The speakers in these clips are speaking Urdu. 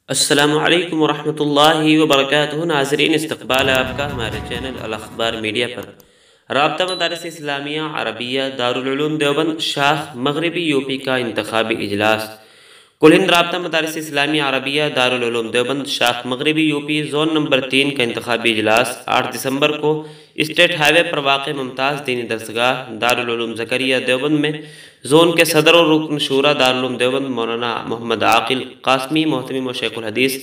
السلام علیکم ورحمۃ اللہ وبرکاتہ۔ ناظرین، استقبال ہے آپ کا ہمارے چینل الاخبار میڈیا پر۔ رابطہ مدارس اسلامیہ عربیہ دارالعلوم دیوبند شاخ مغربی یو پی کا انتخابی اجلاس۔ کل ہند رابطہ مدارس اسلامیہ عربیہ دارالعلوم دیوبند شاخ مغربی یو پی زون نمبر 3 کا انتخابی اجلاس 8 دسمبر کو اسٹیٹ ہائی وے پر واقع ممتاز دینی درسگاہ دارالعلوم زکریا دیوبند میں زون کے صدر اور رکن شورا دارالعلوم دیوبند مولانا محمد عاقل قاسمی محتمم و شیخ الحدیث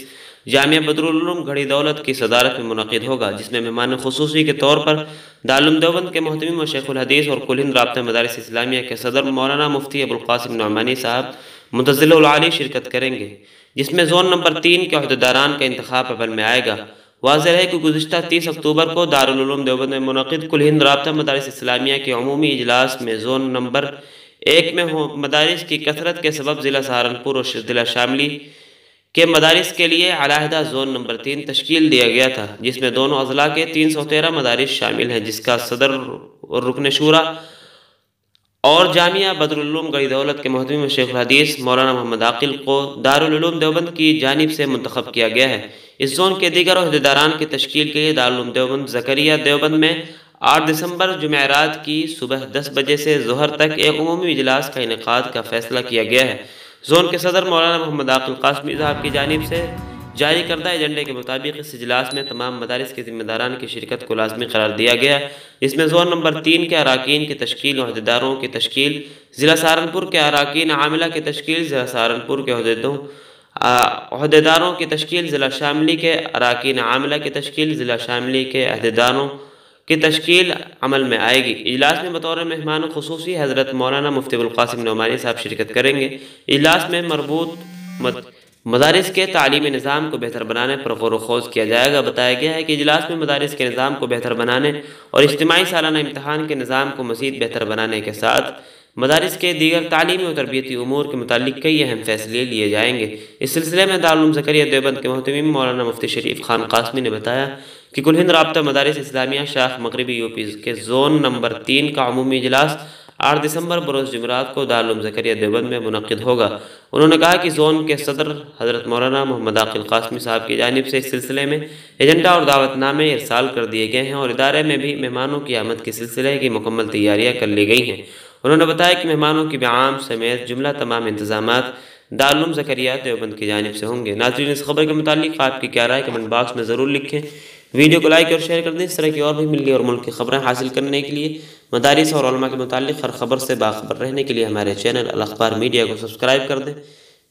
جامعہ بدرالعلوم گھڑی دولت کی صدارت میں منعقد ہوگا، جس میں مہمان خصوصی کے طور پر دارالعلوم دیوبند کے محتمم و شیخ الحدیث اور کل ہند رابطہ مدارس اسلامیہ کے صدر مولانا مفتی ابوالقاسم نعمانی صاحب متظل العالی شرکت کریں گے، جس میں زون نمبر 3 کے عہدیداران کا انتخاب عمل میں آئے گا۔ واضح ہے کہ گزشتہ 30 اکتوبر کو دارالعلوم دیوبند میں منعقد کل ہند رابطہ مدارس اسلامیہ کے عمومی اجلاس میں زون نمبر 1 میں مدارس کی کثرت کے سبب ضلع سہارنپور اور ضلع شاملی کے مدارس کے لیے علیحدہ زون نمبر 3 تشکیل دیا گیا تھا، جس میں دونوں اضلاع کے 313 مدارس شامل ہیں، جس کا صدر اور رکن شورا اور جامعہ بدرالعلوم گھڑی دولت کے محتمم شیخ الحدیث مولانا محمد عاقل کو دارالعلوم دیوبند کی جانب سے منتخب کیا گیا ہے۔ اس زون کے دیگر عہدیداران کی تشکیل کے لیے دارالعلوم دیوبند زکریا دیوبند میں 8 دسمبر جمعرات کی صبح 10 بجے سے ظہر تک ایک عمومی اجلاس کا انعقاد کا فیصلہ کیا گیا ہے۔ زون کے صدر مولانا محمد عاقل قاسمی صاحب کی جانب سے جاری کردہ ایجنڈے کے مطابق اس اجلاس میں تمام مدارس کے ذمہ داران کی شرکت کو لازمی قرار دیا گیا، جس میں زون نمبر 3 کے اراکین کی تشکیل، عہدیداروں کی تشکیل، ضلع سہارنپور کے اراکین عاملہ کی تشکیل، ضلع سہارنپور کے عہدیداروں کی تشکیل، ضلع شاملی کے اراکین عاملہ کی تشکیل، ضلع شاملی کے عہدیداروں کی تشکیل عمل میں آئے گی۔ اجلاس میں بطور مہمان خصوصی حضرت مولانا مفتی ابوالقاسم نعمانی صاحب شرکت کریں گے۔ اجلاس میں مربوط مدارس کے تعلیمی نظام کو بہتر بنانے پر غور و خوض کیا جائے گا۔ بتایا گیا ہے کہ اجلاس میں مدارس کے نظام کو بہتر بنانے اور اجتماعی سالانہ امتحان کے نظام کو مزید بہتر بنانے کے ساتھ مدارس کے دیگر تعلیمی و تربیتی امور کے متعلق کئی اہم فیصلے لیے جائیں گے۔ اس سلسلے میں دارالعلوم زکریا دیوبند کے محتمم مولانا مفتی شریف خان قاسمی نے بتایا کہ کل ہند رابطہ مدارس اسلامیہ شاخ مغربی یو پی کے زون نمبر 3 کا عمومی اجلاس 8 دسمبر بروز جمعرات کو دارالعلوم زکریا دیوبند میں منعقد ہوگا۔ انہوں نے کہا کہ زون کے صدر حضرت مولانا محمد عاقل قاسمی صاحب کی جانب سے اس سلسلے میں ایجنڈا اور دعوت نامے ارسال کر دیے گئے ہیں اور ادارے میں بھی مہمانوں کی آمد کے سلسلے کی مکمل تیاریاں کر لی گئی ہیں۔ انہوں نے بتایا کہ مہمانوں کی بیعام سمیت جملہ تمام انتظامات دارالعلوم زکریا دیوبند کی جانب سے ہوں گے۔ ناظرین، اس خبر کے متعلق آپ کی کیا رائے کمنٹ باکس میں ضرور لکھیں۔ ویڈیو کو لائک اور شیئر کر دیں۔ اس طرح کی اور بھی ملی اور ملک کی خبریں حاصل کرنے کے لیے مدارس اور علماء کے متعلق ہر خبر سے باخبر رہنے کے لیے ہمارے چینل الاخبار میڈیا کو سبسکرائب کر دیں،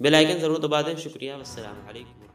بیل آئیکن ضرور دبا دیں۔ شکریہ، والسلام علیکم۔